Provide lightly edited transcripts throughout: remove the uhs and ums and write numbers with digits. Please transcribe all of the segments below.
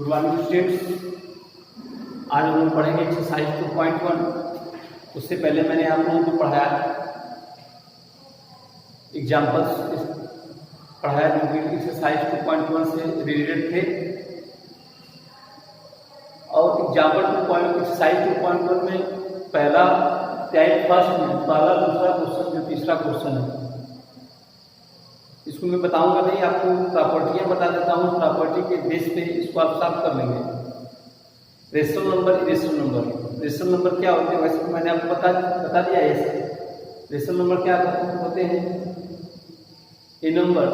Good morning students. आज हम लोग पढ़ेंगे एक्सरसाइज 2.1। उससे पहले मैंने आप लोगों को पढ़ाया एग्जाम्पल्स पढ़ाया जो कि एक्सरसाइज 2.1 से रिलेटेड थे। और एक्सरसाइज 2.1 में पहला टाइप फर्स्ट में पहला दूसरा क्वेश्चन जो तीसरा क्वेश्चन है इसको मैं बताऊंगा नहीं, आपको प्रॉपर्टियां बता देता हूँ। प्रॉपर्टी के बेस पे इसको आप सॉल्व कर लेंगे। Rational number, irrational number. Rational number क्या होते हैं वैसे तो मैंने आपको बता दिया है। रेशनल नंबर क्या होते हैं? A number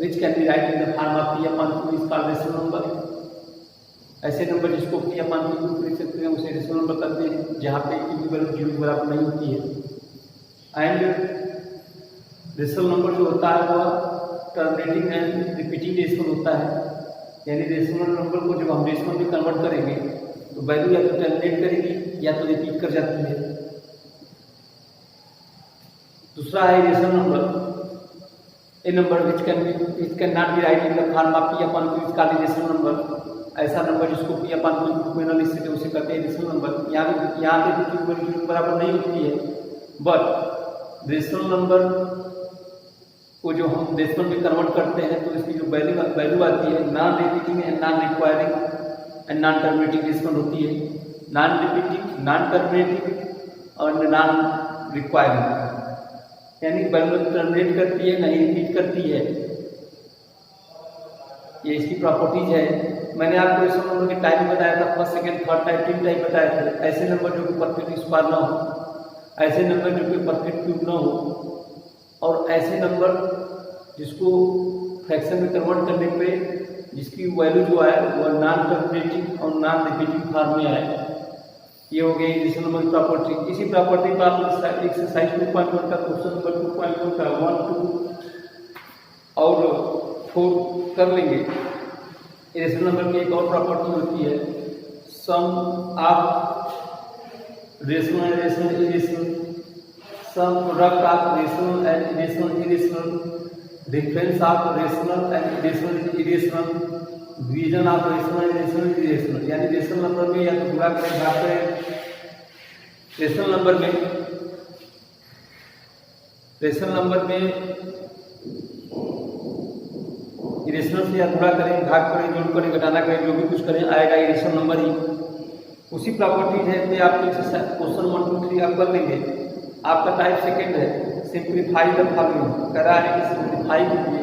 which can be write in the form of p upon q is called rational number. ऐसे नंबर जिसको p upon q लिख सकते हैं उसे रेशनल नंबर कहते हैं, जहाँ पे q की वैल्यू 0 के बराबर नहीं होती है। एंड रेशनल नंबर जो होता है वह टर्मिनेटिंग एंड रिपीटिंग रेशनल होता है। यानी रेशनल नंबर को जब हम रेशनल में कन्वर्ट करेंगे तो वैल्यू या तो टर्मिनेट करेगी या तो रिपीट कर जाती है। दूसरा है rational number, A number which can not be write in the form of p upon q is called rational number. ऐसा नंबर जिसको p upon q में न लिख सके उसे कहते हैं रेशनल नंबर। यहाँ पे q वैल्यू बराबर नहीं होती है, बट रेशनल नंबर को जो हम डेसिमल में कन्वर्ट करते हैं तो इसकी जो वैल्यू आती है non repeating and non requiring and non terminating decimal होती है। नॉन रिपीटिंग, नॉन टर्मिनेटिंग और नॉन रिक्वायरिंग, यानी वैल्यू टर्मिनेट करती है नहीं रिपीट करती है। ये इसकी प्रॉपर्टीज है। मैंने आपको इस नंबर के टाइप बताया था, first second third type, 3 type बताए थे। ऐसे नंबर जो कि परफेक्ट स्क्वायर ना हो, ऐसे नंबर जो कि परफेक्ट क्यूब ना हो, और ऐसे नंबर जिसको फ्रैक्शन में कन्वर्ट करने पे जिसकी वैल्यू जो है वो नॉन टर्मिनेटिंग और नॉन रिपीटिंग फॉर्म में आए। ये हो गई रेशनल नंबर की प्रॉपर्टी। इसी प्रॉपर्टी पर आप एक्सरसाइज 2.1 का क्वेश्चन नंबर 2.1 का 1, 2 और 4 कर लेंगे। रेशनल नंबर की एक और प्रॉपर्टी होती है sum of rational rational irrational, sum product of rational and irrational irrational, difference of rational and irrational irrational, division of rational irrational irrational. यानी रेशनल नंबर में या तो गुणा करें भाग करें। रेशनल नंबर में इरेशनल से या गुणा करें, भाग करें, जोड़ करें, घटाना करें, जो भी कुछ करें आएगा इरेशनल नंबर ही। उसी प्रॉपर्टीज है पे आप क्वेश्चन 1, 2, 3 आप कर लेंगे। आपका टाइप सेकेंड है सिंप्लीफाई द फॉलोइंग। कह रहा है कि सिंप्लीफाई कीजिए।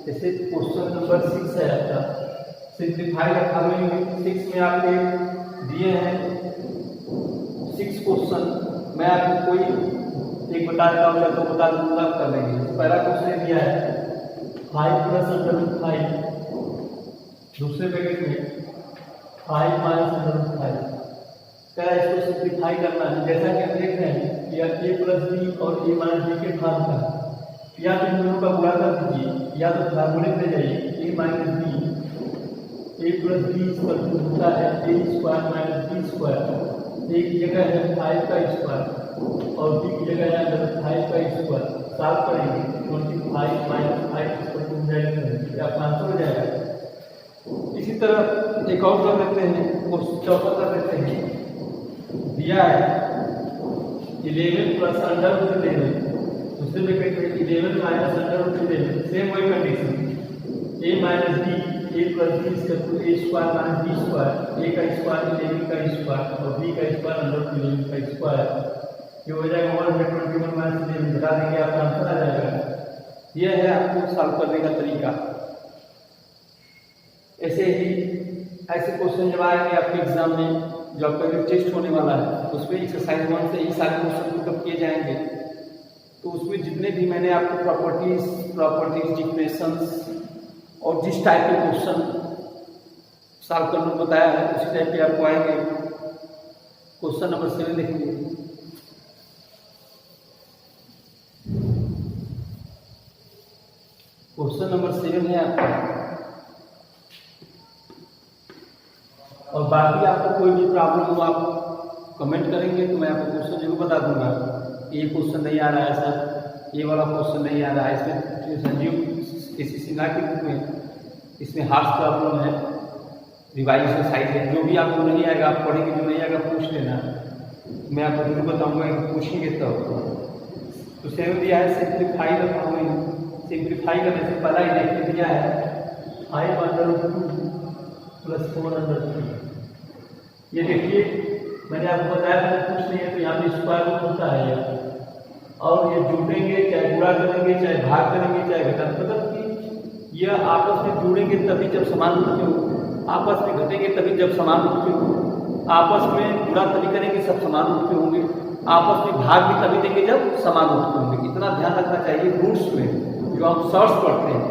जैसे क्वेश्चन नंबर 6 है आपका, सिंप्लीफाई द फॉलोइंग। 6 में आपके दिए हैं 6 क्वेश्चन। मैं आपको कोई एक बता देता हूँ या तो बता दूंगा, कर लेंगे। पहला क्वेश्चन दिया है 5 + √5, दूसरे ब्रैकेट में 5 - √5। क्या इसको सिंप्लीफाई करना है। जैसा कि आप देख रहे हैं या a + b और a - b के फॉर्म का, या तो इन दोनों का गुणा कर दीजिए या तो फार्मूले पे जाइए a - b। a + b होता है a² - b²। एक जगह है 5 का स्क्वायर और b की जगह है 5 का स्क्वायर। सॉल्व करेंगे 25 - 5 या 500 हो जाएगा। इसी तरह एक और कर लेते हैं, चौथा कर लेते हैं। दिया है 11 + √11, दूसरे ब्रैकेट में 11 - √11। सेम वही condition, a - b, a + b = a² - b², a का स्क्वायर 11 का स्क्वायर और b का स्क्वायर √11 का स्क्वायर। ये हो जाएगा 121 - 11, बता देंगे आपका आंसर आ जाएगा। यह है आपको सॉल्व करने का तरीका। ऐसे ही ऐसे क्वेश्चन जब आएंगे आपके एग्जाम में, जो आपका टेस्ट होने वाला है उसमें एक्सरसाइज 1 से ही सारे क्वेश्चन पुटअप किए जाएंगे। तो उसमें जितने भी मैंने आपको प्रॉपर्टीज डिफिनेशंस और जिस टाइप के क्वेश्चन सॉल्व करने को बताया है उसी टाइप के आपको आएंगे। क्वेश्चन नंबर 7 देखिए। क्वेश्चन नंबर 7 है आपका। और बाकी आपको कोई भी प्रॉब्लम हो आप कमेंट करेंगे तो मैं आपको क्वेश्चन जरूर बता दूंगा। ये क्वेश्चन नहीं आ रहा है सर, ये वाला क्वेश्चन नहीं आ रहा है, इसमें संजीव किसी सिन्हा की बुक में इसमें हार्स प्रॉब्लम है, रिवाइज एक्सरसाइज है, जो भी आपको नहीं आएगा आप पढ़ेंगे, जो नहीं आएगा पूछ लेना, मैं आपको जरूर बताऊंगा कि पूछेंगे तब। तो सेवन दिया है सिंप्लीफाई द फॉलोइंग, सिंप्लीफाई करने से पहला ही देखते दिया है 5/2 + 4/3। ये देखिए मैंने आपको बताया था कुछ नहीं है, तो यहाँ पे स्क्वायर रूट होता है यार, और ये जुड़ेंगे चाहे गुणा करेंगे चाहे भाग करेंगे चाहे घटा, मतलब कि यह आपस में जुड़ेंगे तभी जब समान रूप के हो, आपस में घटेंगे तभी जब समान रूप के हो, आपस में गुणा तभी करेंगे सब समान रूप के होंगे, आपस में भाग भी तभी देंगे जब समान रूप के होंगे। इतना ध्यान रखना चाहिए रूट्स में जो हम शॉर्ट्स पढ़ते हैं,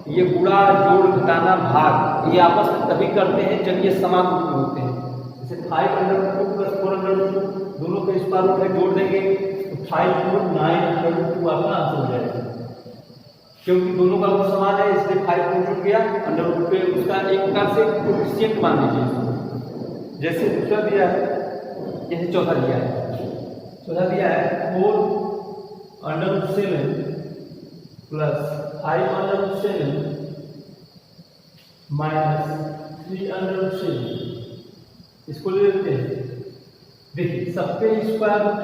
ये गुणा जोड़ घटाना भाग ये आपस में तभी करते हैं जब ये समान रूप में होते हैं। जैसे 5/2 + 4/2 दोनों के स्क्वायर रूट में जोड़ देंगे तो 5 × 9/2 आपका आंसर हो जाएगा, क्योंकि दोनों का रूट समान है इसलिए 5 को जुड़ गया अंडर रूट पे, उसका एक प्रकार से कोएफिशिएंट मान लीजिए इसको। जैसे दूसरा दिया है, जैसे चौथा दिया है, चौथा दिया है 4/7 + 5/7 - 3/7, इसको ले लेते हैं। देखिए सबके स्क्वायर रूट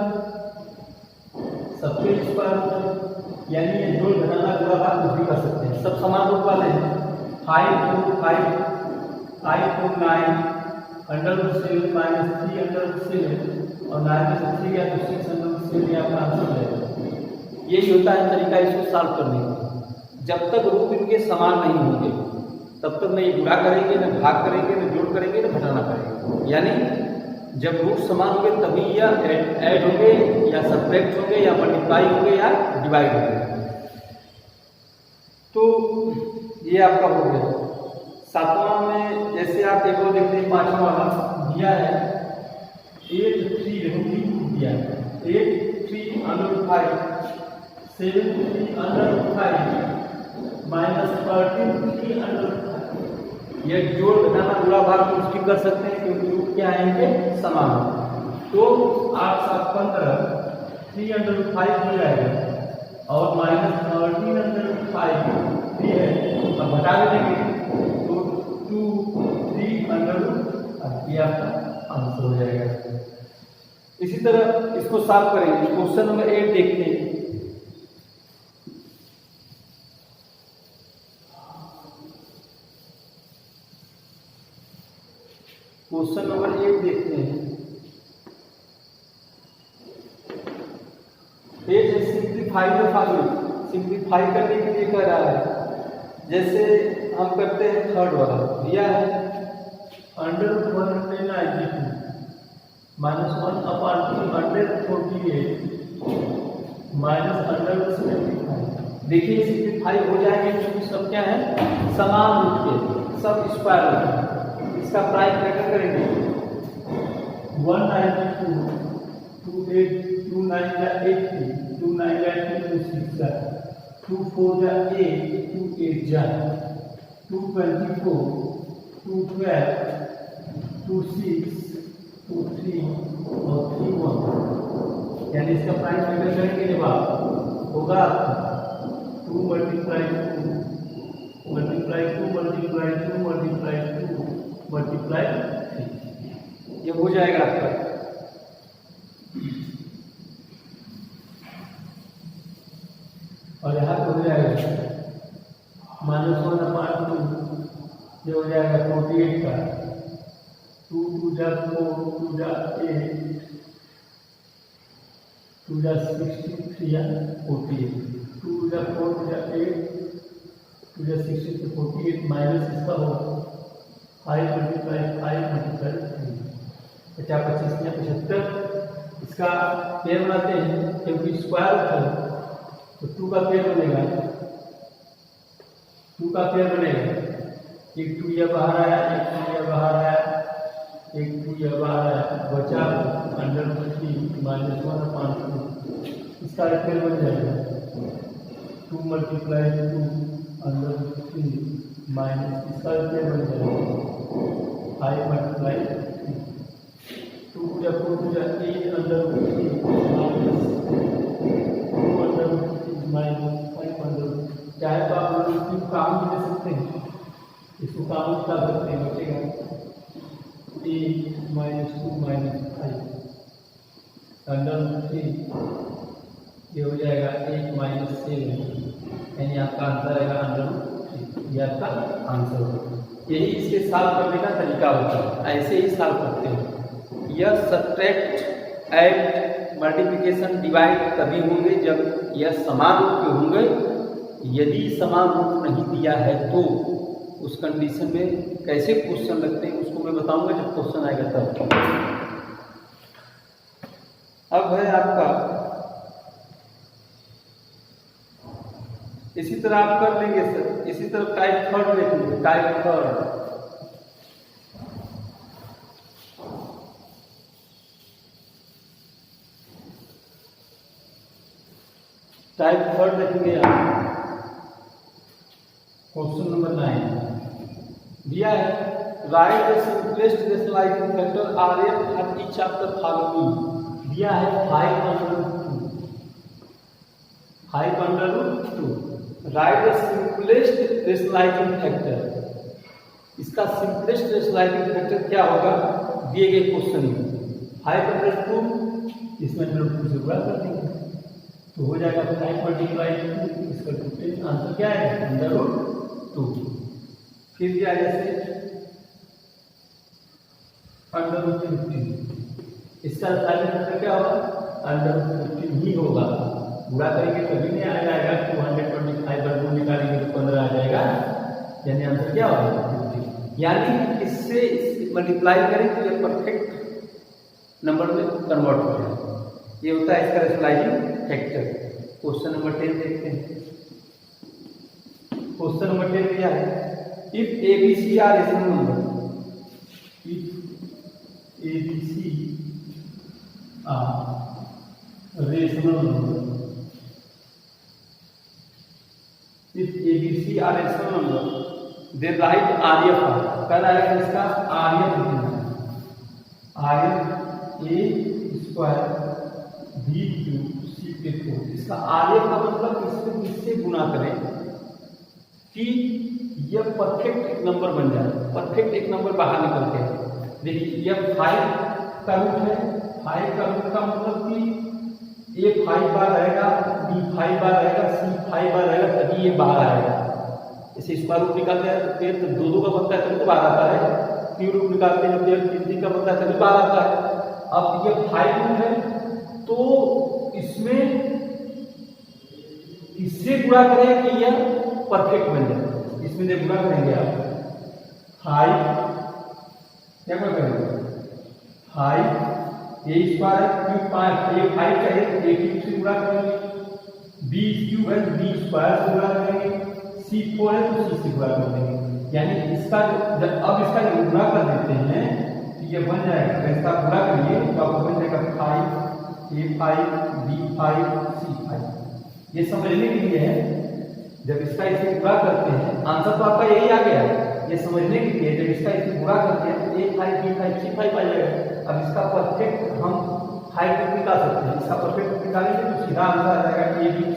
यानी ये जोड़ घटाना गुणा भाग कुछ भी कर सकते हैं, सब समान रूप वाले हैं। 5 × 5 5 × 9 √7 - 3/7 और 9 में से 3 गया तो 6/7 आपका आंसर है। यही होता है तरीका इसको सॉल्व करने का। जब तक रूट इनके समान नहीं होंगे तब तक न ये गुणा करेंगे, न भाग करेंगे, न जोड़ करेंगे, न घटाना करेंगे। यानी जब रूट समान होंगे तभी या ऐड होंगे या सब्ट्रैक्ट होंगे या मल्टीप्लाई होंगे या डिवाइड होंगे। तो ये आपका हो गया। सातवां में जैसे आप एक और देखते हैं, पांचवा वाला दिया है 8/3 दिया है 8/3/5 7/3/5 -13/5। ये जोड़ घटाना गुणा भाग कुछ भी कर सकते हैं क्योंकि रूट क्या आएंगे समान। तो 8/7 = 3/5 हो जाएगा और -13/5 भी है, अब घटा देंगे तो 2/3 ये आपका आंसर हो जाएगा। इसी तरह इसको सॉल्व करेंगे। क्वेश्चन नंबर 8 देखते हैं। क्वेश्चन नंबर 8 देखते हैं। सिंप्लीफाई द फॉलोइंग, सिंप्लीफाई करने के लिए कह रहा है। जैसे हम करते हैं थर्ड वाला दिया है √192 -1/248 -√75। देखिए सिंप्लीफाई हो जाएंगे क्योंकि सब क्या है समान रूप के, सब स्क्वायर रूट है। इसका प्राइम फैक्टर करेंगे 192 2 9 80 2 9 2 6 2 4 8 2 8 2 24 2 12 2 6 2 3 और 3 1, यानी इसका प्राइम फैक्टर करेंगे जब आप होगा 2 × 2 × 2 × 3, ये हो जाएगा आपका। और यहाँ पे हो जाएगा -1/2, ये हो जाएगा 48 का 2 2 जा 4 2 जा 8 2 जा 63 या 48 2 जा 4 2 जा 8 2 जा 60 48 माइनस इसका हो 5 × 5 × 3 50 25 या 75। इसका पेयर बनाते हैं क्योंकि स्क्वायर है तो 2 का पेयर बनेगा, 2 का पेयर बनेगा। एक 2 यह बाहर आया, एक 2 यह बाहर आया, एक 2 यह बाहर आया, बचा √3 -1/2। इसका पेयर बन जाएगा 2 × 2 √3 माइनस इसका पेयर बन जाएगा 5 × 3 2 × 4 = 8 -5 चाहे तो आप काम भी दे सकते हैं, इसको काम कर सकते हैं बचेगा 8 माइनस 2 माइनस 5 अंडर 3, ये हो जाएगा 8 माइनस 7, यानी आपका आंसर आएगा अंडर 3। ये आपका आंसर होगा। यही इसके सॉल्व करने का तरीका होता है, ऐसे ही सॉल्व करते हैं। यह सब्ट्रैक्ट, ऐड, मल्टीप्लिकेशन, डिवाइड तभी होंगे जब यह समान रूप के होंगे। यदि समान रूप नहीं दिया है तो उस कंडीशन में कैसे क्वेश्चन लगते हैं उसको मैं बताऊंगा जब क्वेश्चन आएगा तब। अब है आपका, इसी तरह आप कर लेंगे सर। इसी तरह टाइप थर्ड देखेंगे, टाइप थर्ड। टाइप थर्ड देखेंगे आप। क्वेश्चन नंबर 9 दिया है, right the simplest rationalising factor Rn for each of the following. दिया है 5/2। Right the simplest rationalising factor. इसका सिंपलेस्ट रेशनलाइजिंग फैक्टर क्या होगा दिए गए क्वेश्चन में। 5/2 इसमें √2 से गुणा कर देंगे तो हो जाएगा 5 मल्टीप्लाई 2, इसका टोटल आंसर क्या है √2। फिर क्या है जैसे √15, इसका रेशनलाइजिंग फैक्टर क्या होगा √15 ही होगा। गुणा करेंगे तभी नहीं आ जाएगा। 225/2 निकालेंगे तो 15 आ जाएगा, यानी आंसर क्या होगा 50। यानी इससे मल्टीप्लाई करें तो ये परफेक्ट नंबर में कन्वर्ट हो जाएगा। ये होता है इसका रेशनलाइजिंग फैक्टर। क्वेश्चन नंबर 10 देखते हैं। क्वेश्चन नंबर 10 क्या है, if ABC are rational number, if ABC are rational number, if ABC are rational number, then write RF। कल आएगा इसका RF लिखना है, RF A square B cube C के 4। इसका RF का मतलब इसमें किससे गुना करें कि यह परफेक्ट एक नंबर बन जाए। परफेक्ट एक नंबर बाहर निकलते हैं। देखिए यह 5 का रूट है। 5 का रूट का मतलब कि A 5 बार रहेगा, B 5 बार रहेगा, C 5 बार रहेगा, तभी ये बाहर आएगा। इसे स्क्वायर रूट निकालते हैं तो 13 तो 2 का बनता है तभी तो बाहर आता है। क्यूब रूट निकालते हैं तो 3 का बनता है तभी बाहर आता है। अब ये 5 रूट है तो इसमें इससे गुणा करें कि यह परफेक्ट बन जाए। इसमें जब गुणा करेंगे आप 5 क्या करेंगे 5 A स्क्वायर क्यूब 5 A 5 चाहिए तो A क्यूब से गुणा करेंगे, B क्यूब है B स्क्वायर से गुणा करेंगे, C 4 है तो C से गुणा कर देंगे। यानी इसका जब अब इसका गुणा कर देते हैं तो ये बन जाएगा। अगर इसका गुणा करिए तो आपको बन जाएगा 5 A 5 B 5 C 5। ये समझने के लिए है, जब इसका इसे गुणा करते हैं आंसर तो आपका यही आ गया। ये समझने के लिए जब इसका इसे गुणा करते हैं तो A 5 B 5 C 5 आ जाएगा। अब इसका परफेक्ट हम 5 निकाल सकते हैं। इसका परफेक्ट निकालेंगे तो सीधा आंसर आ जाएगा A B C,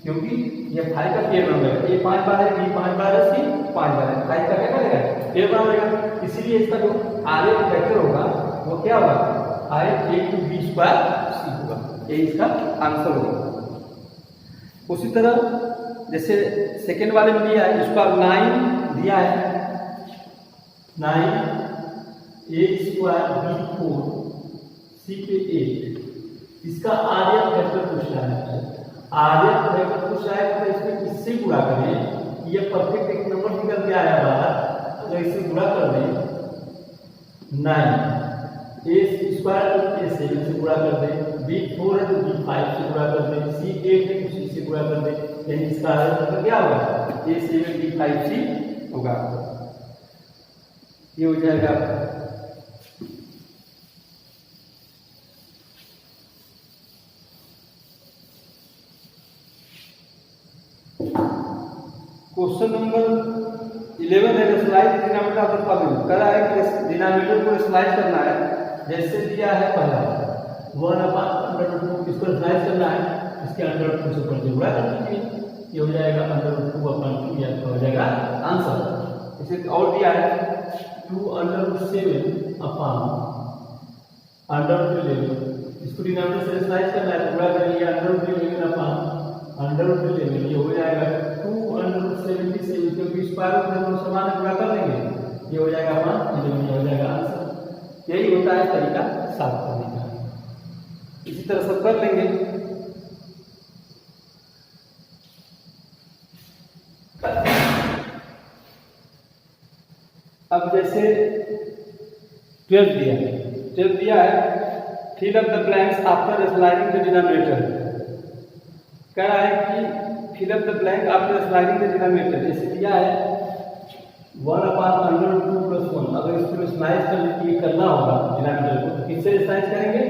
क्योंकि ये 5 का पेयर नंबर है। A 5 बार है, B 5 बार है, C 5 बार है। 5 का क्या करेगा पेयर बनाएगा। इसीलिए इसका जो RF फैक्टर होगा वो क्या होगा RF A to B square C होगा। ये इसका आंसर होगा। उसी तरह जैसे सेकेंड वाले में दिया है, इसका 9 दिया है, 9 A स्क्वायर B 4 C पे 8। इसका RF फैक्टर पूछ रहा है। RF फैक्टर पूछ रहा है तो इसमें किससे गुणा करें। ये परफेक्ट एक नंबर निकल के आया बाहर, तो इसे गुणा कर दें 9 A स्क्वायर तो A 7 से गुणा कर दें, B 4 है तो B 5 से गुणा कर दें, C 8 है तो C से गुणा कर दें। यानी इसका आंसर क्या होगा A 7 B 5 C होगा। ये हो जाएगा क्वेश्चन नंबर 11 है, rationalise denominator of the following. कह रहा है कि डिनोमिनेटर को रेशनलाइज करना है। जैसे दिया है पहला 1/√2, इसको रेशनलाइज करना है, इसके √2 से ऊपर गुणा कर दीजिए, ये हो जाएगा √2/2, या हो जाएगा आंसर। इसे और दिया है 2√7 अपॉन √11। इसको डिनोमिनेटर से राइज करना है, पूरा करेंगे √11 अपॉन √11, ये हो जाएगा 277 क्योंकि स्क्वायर रूट में समान पूरा कर देंगे, ये हो जाएगा अपॉन 11, ये हो जाएगा आंसर। यही होता है तरीका साफ करने का। इसी तरह सब कर लेंगे। अब जैसे 12 दिया है, fill up the blanks after sliding the denominator. कह रहा है कि fill up the blank after sliding the denominator. जैसे दिया है 1 अपॉन √2+1, अगर इसको स्लाइस करने करना होगा डिनोमिनेटर को, तो किससे स्लाइस करेंगे?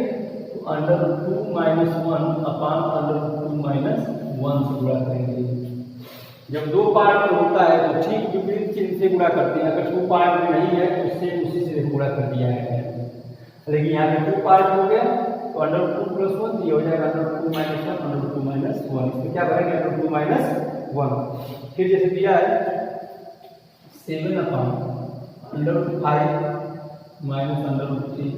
तो √2 - 1 अपॉन √2 - 1 से गुणा करेंगे। जब दो पार्ट में होता है तो ठीक विपरीत चिन्ह से गुणा करते हैं, अगर 2 पार्ट में नहीं है तो उससे उसी से गुणा कर दिया है। लेकिन यहाँ पे 2 पार्ट हो गया तो √2+1, ये हो जाएगा √2 - 1 √2 - 1। इसमें क्या भरेंगे? √2 - 1। फिर जैसे दिया है 7 अपॉन √5 - √3,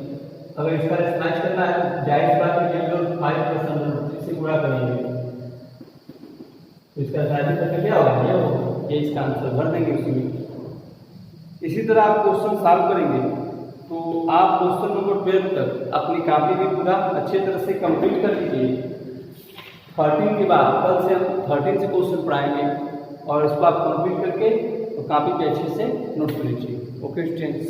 अगर इसका स्लैश करना है जायज बात है कि √5 + √3 से गुणा करेंगे, तो इसका शादी करके क्या होगा? ये होगा, ये इसका आंसर भर देंगे उसमें। इसी तरह आप क्वेश्चन सॉल्व करेंगे तो आप क्वेश्चन नंबर 12 तक अपनी कॉपी भी पूरा अच्छे तरह से कंप्लीट कर लीजिए। 13 के बाद कल से हम 13 से क्वेश्चन पढ़ाएंगे और इसको आप कंप्लीट करके तो कॉपी पे अच्छे से नोट कर लीजिए। Okay students.